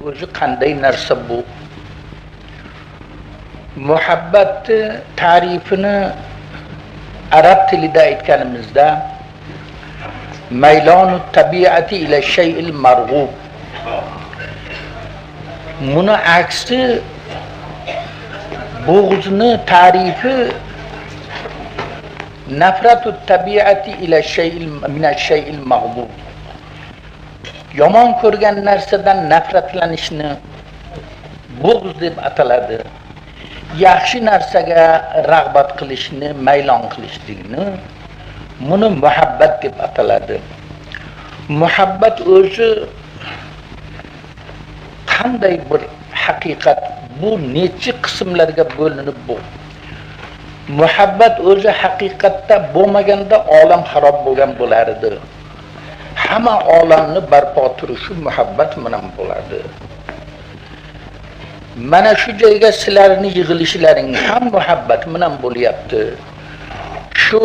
o'zi qanday narsa bu? Muhabbat ta'rifini arab tilida aytganimizda maylonu tabiati ila shay'il marg'ub. Buni aksi buğzni tarifi nafratu tabiati ila shay'il mina shay'il mag'bub. Yomon ko'rgan narsadan nafratlanishni buğz deb ataladi. Yaxshi narsaga rag'bat qilishni, maylon qilishlikni buni muhabbat deb ataladi. Muhabbat o'zi qanday bir haqiqat? Bu necha qismlarga bo'linib bu? Muhabbat o'zi haqiqatda bo'lmaganda olam xarob bo'lgan bo'lar edi. Hamma olamni barpo turishi muhabbat bilan bo'ladi. Mana shu joyga sizlarning yig'ilishlaring ham muhabbat bilan bo'lyapti. Shu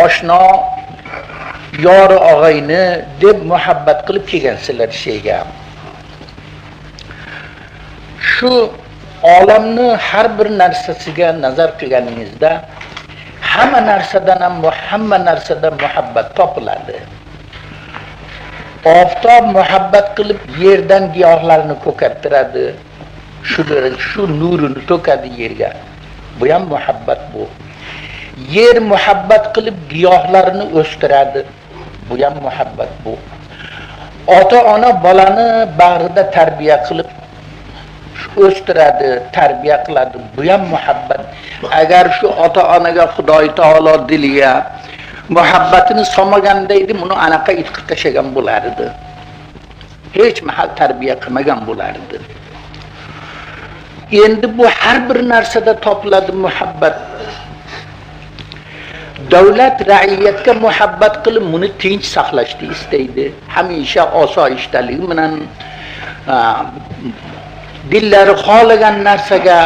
oshno yori og'ayni deb muhabbat qilib kelgansizlar sheyga. Shu olamni har bir narsasiga nazar qilganingizda hamma narsadan muhabbat topiladi. Oftob muhabbat qilib yerdan giyohlarni ko'kartiradi. Shu nurini to'kadi yerga. Bu ham muhabbat bu. Yer muhabbat qilib giyohlarni o'stiradi. Bu ham muhabbat bu. Ota-ona bolani bag'rida tarbiya qilib o'stiradi, tarbiya qiladi. Bu ham muhabbat. Agar shu ota-onaga Xudoy taolo diliga muhabbatini solmaganda edi, buni anaqa itqib tashagan bo'lar edi. Hech mahal tarbiya qilmagan bo'lar edi. Endi bu har bir narsada topiladi muhabbat. Davlat ra'iyatga muhabbat qilib buni tinch saqlashni istaydi. Hamisha osoyishtalik bilan dillari xohlagan narsaga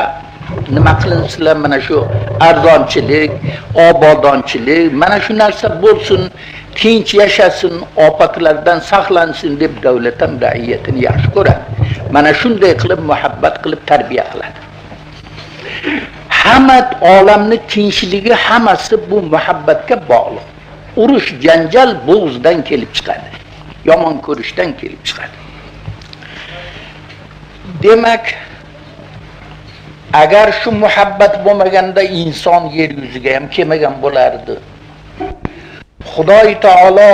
nima qilinsizlar, mana shu arzonchilik, obodonchilik, mana shu narsa bo'lsin, tinch yashasin, ofatlardan saqlansin deb davlat ham ra'iyatini yaxshi ko'radi. Mana shunday qilib muhabbat qilib tarbiya qiladi. Hamma olamni tinchligi hammasi bu muhabbatga bog'liq. Urush, janjal bo'g'zdan kelib chiqadi. Yomon ko'rishdan kelib chiqadi. Demak, agar shu muhabbat bo'lmaganda inson yer yuziga ham kelmagan bo'lardi. Xudoy taolo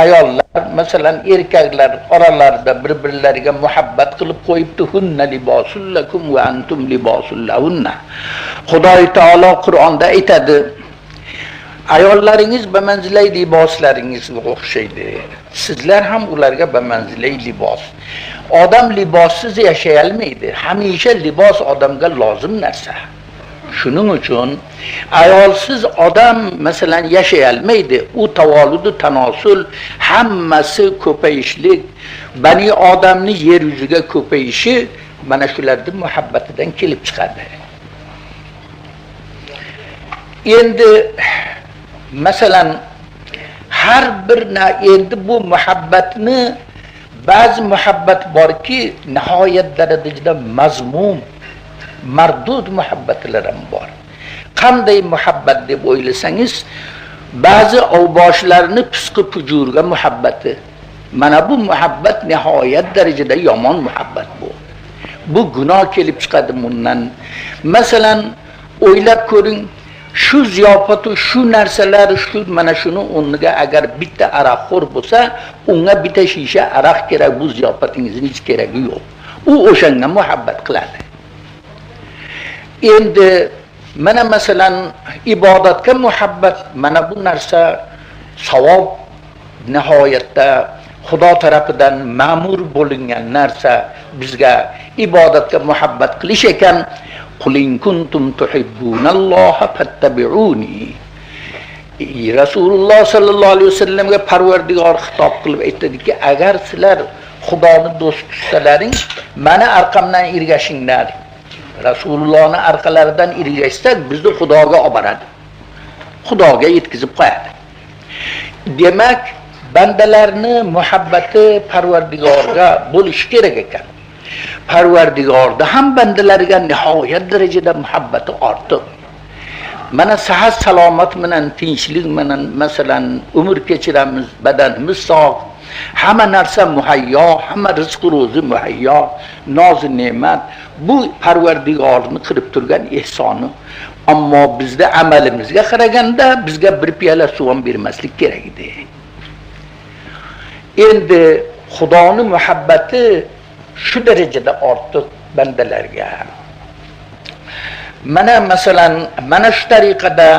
ayollar, masalan erkaklar oralarida bir-birlariga muhabbat qilib qo'yibdi. Hunna libosul lakum va antum libosul lahunna. Xudoy taolo Qur'onda aytadi, ayollaringiz bamanzilay liboslaringizga o'xshaydi. Sizlar ham ularga bamanzilay libos. Odam libossiz yashay olmaydi. Hamisha libos odamga lozim narsa. Shuning uchun ayolsiz odam masalan yashay olmaydi. U tavallud tanosul hammasi ko'payishlik, bani odamni yer yuziga ko'payishi mana shularning muhabbatidan kelib chiqadi. Endi masalan har bir endi bu muhabbatni ba'zi muhabbat borki nihoyat darajada mazmum, mardud muhabbatlar ham bor. Qanday muhabbat deb o'ylasangiz, ba'zi avboshlarni fisqi fujurga muhabbati. Mana bu muhabbat nihoyat darajada yomon muhabbat bu. Bu gunoh kelib chiqadi bundan. Masalan, o'ylab ko'ring, shu ziyofatu shu narsalar shu mana shuni o'rniga agar bitta aroqxo'r bo'lsa, unga bitta shisha aroq kerak, bu ziyofatingizni hech keragi yo'q. U o'shanga muhabbat qiladi. Endi mana masalan ibodatga muhabbat, mana bu narsa savob nihoyatda Xudo tarafidan ma'mur bo'lingan narsa. Bizga ibodatga muhabbat qilish ekan, qul in kuntum tuhibbunalloha fattabi'uni. Rasululloh sallallohu alayhi vasallamga Parvardigor xitob qilib aytdiki, agar sizlar Xudoni do'st tutsalaring, meni orqamdan ergashinglar. Rasulullohning orqalaridan ergashsak, bizni Xudoga olib boradi. Xudoga yetkazib qo'yadi. Demak, bandalarni muhabbati Parvardigorga bo'lishi kerak ekan. Parvardigorda ham bandalariga nihoyat darajada muhabbati ortiq. Mana sihat salomat bilan tinchlik bilan masalan umr kechiramiz, badanimiz sog', hamma narsa muhayyo, hamma rizq ro'zi muhayyo, noz ne'mat bu Parvardigorni qilib turgan ehsoni. Ammo bizda amalimizga qaraganda bizga bir piyola suv ham bermaslik kerak edi. Endi Xudoning muhabbati shu darajada ortiq bandalarga. Mana masalan mana shu tariqada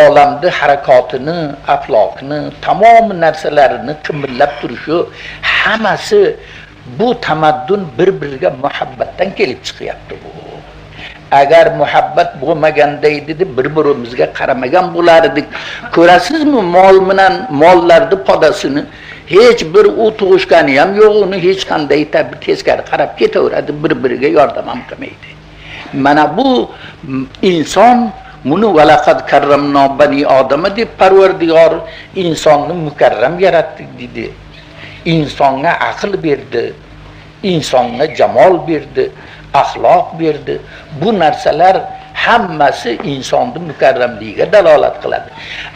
olamda harakotini, afloqni, tamom narsalarini qimillab turishi hammasi bu tamaddun bir-biriga muhabbatdan kelib chiqyapti bu. Agar muhabbat bo'lmaganda edi, bir-birimizga qaramagan bo'lardik. Ko'rasizmi, mol bilan mollarning podasini hech bir u tug'ishgani ham yo'q, uni hech qanday teskari qarab ketaveradi, bir-biriga yordam ham qilmaydi. Mana bu inson buni valaqad karramno bani odama deb Parvardigor insonni mukarram yaratdi dedi. İnsonga aql berdi, insonga jamol berdi, axloq berdi. Bu narsalar hammasi insonning mukarramligiga dalolat qiladi.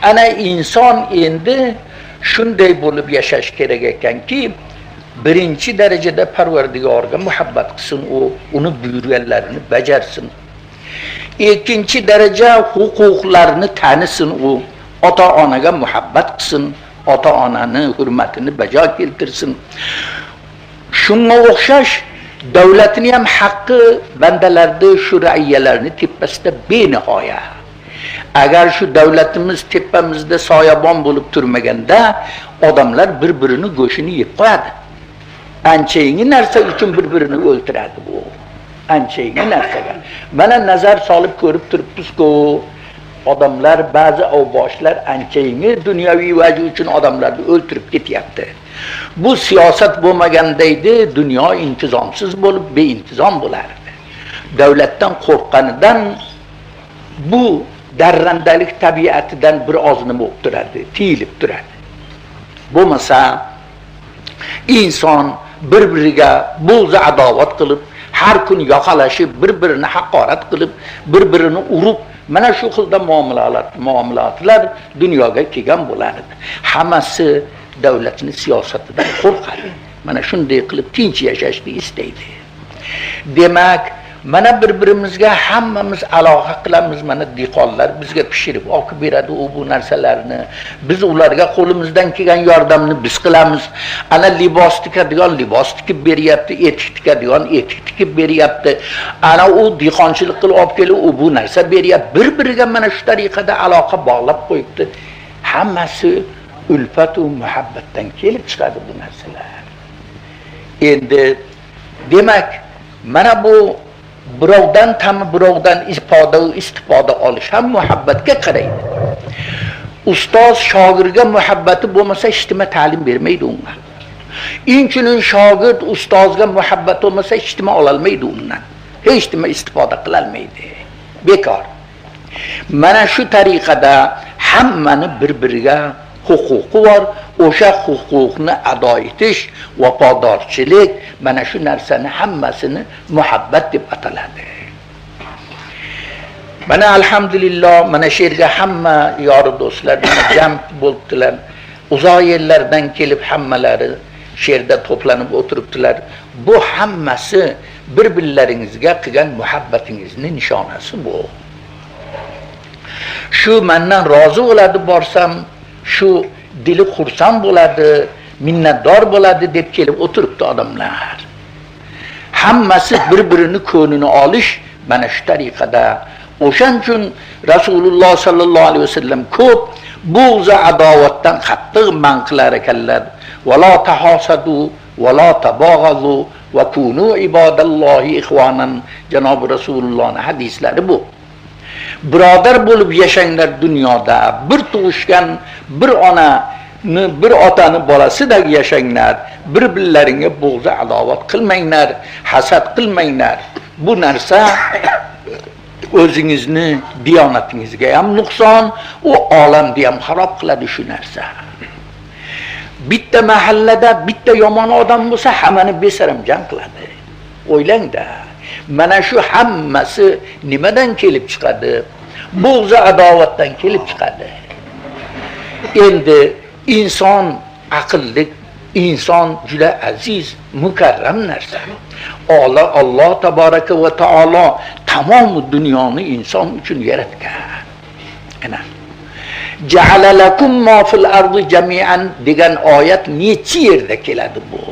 Ana inson endi shunday bo'lib yashash kerak ekanki, birinchi darajada Parvardigorga muhabbat qilsin, uni buyurganlarini bajarsin. Ikkinchi daraja huquqlarini tanisin, u ota-onaga muhabbat qilsin, ota-onani hurmatini bajo keltirsin. Shunga o'xshash davlatning ham haqqi bandalarning shu raiyalarni tepasida benihoya. Agar shu davlatimiz tepamizda soyabon bo'lib turmaganda odamlar bir-birini go'shini yeb qo'yadi. Anchayingi narsa uchun bir-birini o'ltiradi bu. Anchayingi narsaga. Mana nazar solib ko'rib turibsiz-ku, odamlar ba'zi avboshlar anchayingi dunyoviy vaji uchun odamlarni o'ltirib ketyapti. Bu siyosat bo'lmaganda edi, dunyo intizomsiz bo'lib beintizom bo'lardi. Davlatdan qo'rqqanidan bu darrandalik tabiatidan bir ozini bo'lib turadi, tiyilib turadi. Bo'lmasa inson bir-biriga bo'g'zi adovat qilib, har kun yoqalashib, bir-birini haqorat qilib, bir-birini urib, mana shu xilda muomalatlar dunyoga kelgan bo'lardi. Hammasi davlatning siyosatidan qo'rqadi. Mana shunday qilib tinch yashashni istaydi. Demak, mana bir-birimizga hammamiz aloqa qilamiz. Mana dehqonlar bizga pishirib olib beradi bu narsalarni. Biz ularga qo'limizdan kelgan yordamni biz qilamiz. Ana libos tikadigan libos tikib beryapti, etik tikadigan etik tikib beryapti. Ana u dehqonchilik qilib olib kelib bu narsa beryapti. Bir-biriga mana shu tariqada aloqa bog'lab qo'yibdi. Hammasi ulfat va muhabbatdan kelib chiqadi bu narsalar. Endi demak, mana bu birovdan birovdan istifoda olish ham muhabbatga qaraydi. Ustoz shogirga muhabbati bo'lmasa hech nima ta'lim bermaydi unga. Inchunin shogird ustozga muhabbat bo'lmasa hech nima ola olmaydi undan. Hech nima istifoda qila olmaydi. Bekor. Mana shu tariqada hammani bir-biriga huquqi bor. O'sha huquqni ado etish, vafodorchilik, mana shu narsani hammasini muhabbat deb ataladi. Mana alhamdulillah, mana shu yerga hamma yori do'stlar jam bo'libdilar. Uzoq yerlardan kelib hammalari shu yerda to'planib o'tiribdilar. Bu hammasi bir-birlaringizga qilgan muhabbatingizning nishonasi bu. Shu mendan rozi bo'ladi borsam, shu dili xursand bo'ladi, minnatdor bo'ladi deb kelib o'tiribdi odamlar. Hammasi bir-birini ko'nglini olish mana shu tariqada. O'shan uchun Rasululloh sallallohu alayhi vasallam ko'p bu'za adovatdan qattiq man qilar ekanlar. Va la tahasadu va la tabaghazu va kunu ibadallohi ikhwanan. Janob Rasulullohning hadislari bu. Birodar bo'lib yashanglar dunyoda. Bir tug'ishgan bir onani, bir otani bolasidek yashanglar. Bir-birlaringga bo'g'za adovat qilmanglar, hasad qilmanglar. Bu narsa o'zingizni diyonatingizga ham nuqson, u olamni ham xarob qiladi shu narsa. bitta mahallada bitta yomon odam bo'lsa, hammani besaramjam qiladi. O'ylang-da. Mana shu hammasi nimadan kelib chiqadi? Bo'g'zi adovatdan kelib chiqadi. Endi inson aqlli, inson juda aziz, mukarram narsa. Alloh tabaraka va taolo tamom dunyoni inson uchun yaratgan. Ana ja'ala lakum ma fil ardi jami'an degan oyat necha yerda keladi bu?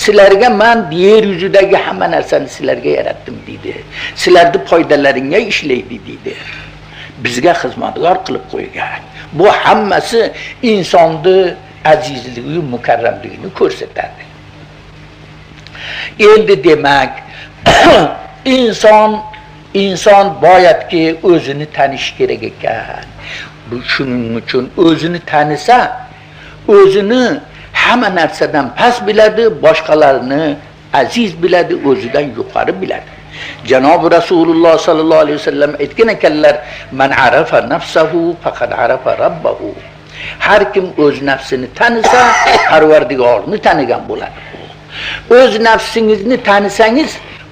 Sizlarga men yer yuzidagi hamma narsani sizlarga yaratdim deydi. Sizlarning foydalaringga ishlaydi deydi. Bizga xizmatgor qilib qo'ygan. Bu hammasi insonning azizligi, mukarramligini ko'rsatadi. Endi demak inson boyatki o'zini tanish kerak ekan. Bu shuning uchun o'zini tanisa, o'zini hamma narsadan past biladi, boshqalarni aziz biladi, o'zidan yuqori biladi. Janob Rasululloh sallallohu alayhi vasallam aytgan ekanlar, "Man arafa nafsahu faqad arafa rabbahu." Har kim o'z nafsini tanisa, Parvardigorni tanigan bo'ladi. O'z nafsingizni tanisangiz,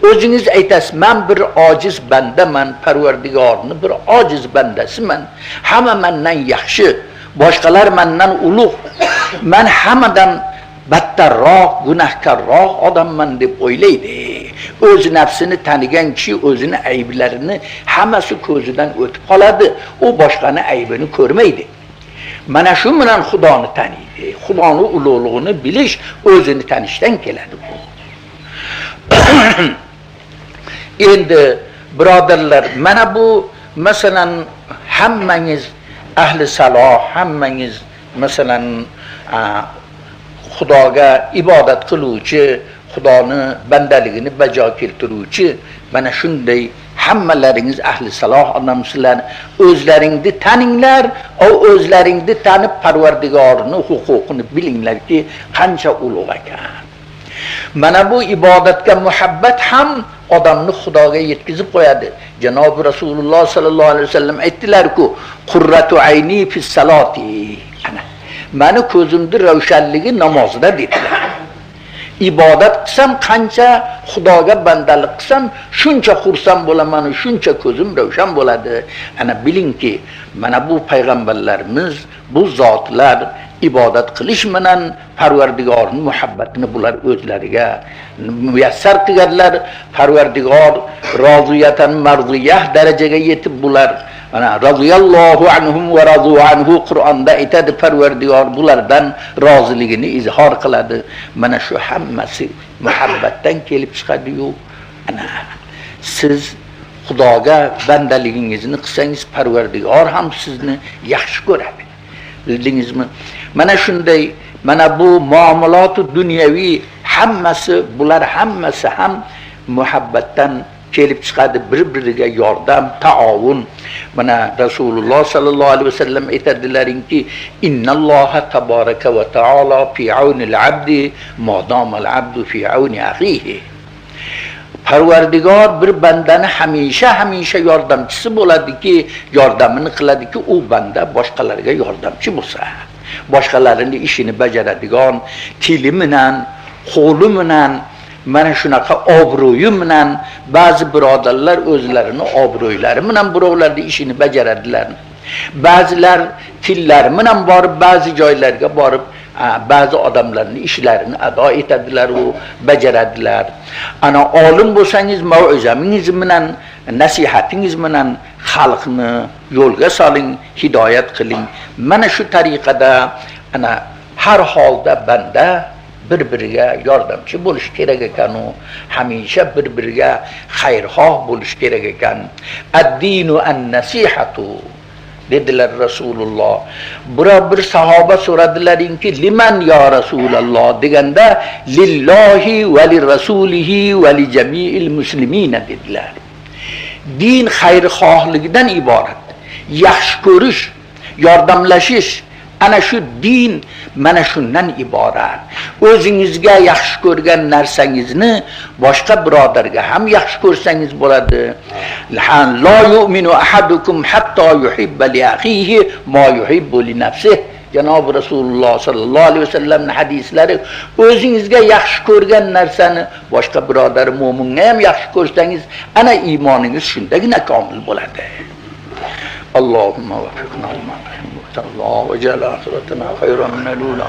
o'zingiz aytasiz, "Men bir ojiz bandaman, Parvardigorni bir ojiz bandasiman. Hamma mendan yaxshi, boshqalar mendan ulug'. Men hammadan battarroq, gunohkorroq odamman" deb o'ylaydi. O'z nafsini tanigan kishi o'zini ayblarini hammasi ko'zidan o'tib qoladi. U boshqani aybini ko'rmaydi. Mana shu bilan Xudoni taniydi. Xudoni ulug'ligini bilish o'zini tanishdan keladi bu. Endi birodarlar, mana bu masalan hammangiz ahli saloh, hammangiz masalan Xudoga ibodat qiluvchi, Xudoni bandaligini bajo keltiruvchi, mana shunday hammalaringiz ahli saloh odamsizlar. O'zlaringni taninglar, o'zlaringni tanib Parvardigorning huquqini bilinglarki, qancha ulug' ekan. Mana bu ibodatga muhabbat ham odamni Xudoga yetkazib qo'yadi. Janob Rasululloh sallallohu alayhi vasallam aytdilar-ku, "Qurratu ayni fis salati." Ana, meni ko'zimning ravshanligi namozda dedilar. Ibodat qilsam, qancha Xudoga bandalik qilsam, shuncha xursand bo'laman, shuncha ko'zim ravshan bo'ladi. Ana bilingki, mana bu payg'ambarlarimiz, bu zotlar ibodat qilish bilan Parvardigorning muhabbatini bular o'zlariga muyassar qilganlar. Parvardigor roziyatan mardiyah darajaga yetib bular ana radiyallohu anhum va radu anhu Qur'onda aytadi, Parvardigor bulardan roziligini izhor qiladi. Mana shu hammasi muhabbatdan kelib chiqadi-yu. Ana siz Xudoga bandaligingizni qilsangiz, Parvardigor ham sizni yaxshi ko'radi. Bildingizmi? Mana shunday, mana bu muomalot dunyoviy hammasi, bular hammasi ham muhabbatdan kelib chiqadi, bir-biriga yordam, taovun. Mana Rasululloh sallallohu alayhi vasallam aytadilaringki, "Innalloha tabaraka va taala fi aunil abdi ma damal abdu fi auni akhihi." Parvardigor bir bandani hamisha yordamchisi bo'ladiki, yordamini qiladiki, u banda boshqalarga yordamchi bo'lsa, boshqalarining ishini bajaradigan, tili bilan, qo'li bilan, mana shunaqa obro'yi bilan ba'zi birodarlar o'zlarini obro'ylari bilan birovlarning ishini bajaradilar. Ba'zilar tillari bilan borib ba'zi joylarga borib ba'zi odamlarning ishlarini ado etadilar, u bajaradilar. Ana olim bo'lsangiz, mau'izamingiz bilan, nasihatingiz bilan xalqni yo'lga soling, hidoyat qiling. Mana shu tariqada ana har holda banda bir-biriga yordamchi bo'lish kerak ekan, u hamisha bir-biriga xayrxoh bo'lish kerak ekan. Ad-dinu an-nasihatu dedilar Rasululloh. Bir sahoba so'radilaringki, "Liman ya Rasululloh?" deganda, "Lillahi va li rasulihi va li jami'il muslimina" dedilar. Din xayrixohlikdan iborat. Yaxshi ko'rish, yordamlashish, ana shu din mana shundan iborat. O'zingizga yaxshi ko'rgan narsangizni boshqa birodarga ham yaxshi ko'rsangiz bo'ladi. La yu'minu ahadukum hatta yuhibba li akhihi ma yuhibbu li nafsihi Janob Rasululloh sallallohu alayhi vasallamning hadislari, o'zingizga yaxshi ko'rgan narsani boshqa birodar mo'minga ham yaxshi ko'rsangiz, ana iymoningiz shundagina komil bo'ladi. Allohumma vaffiqna lima tuhibbu wa tarda va ja'al akhiratana khayran min al-ula.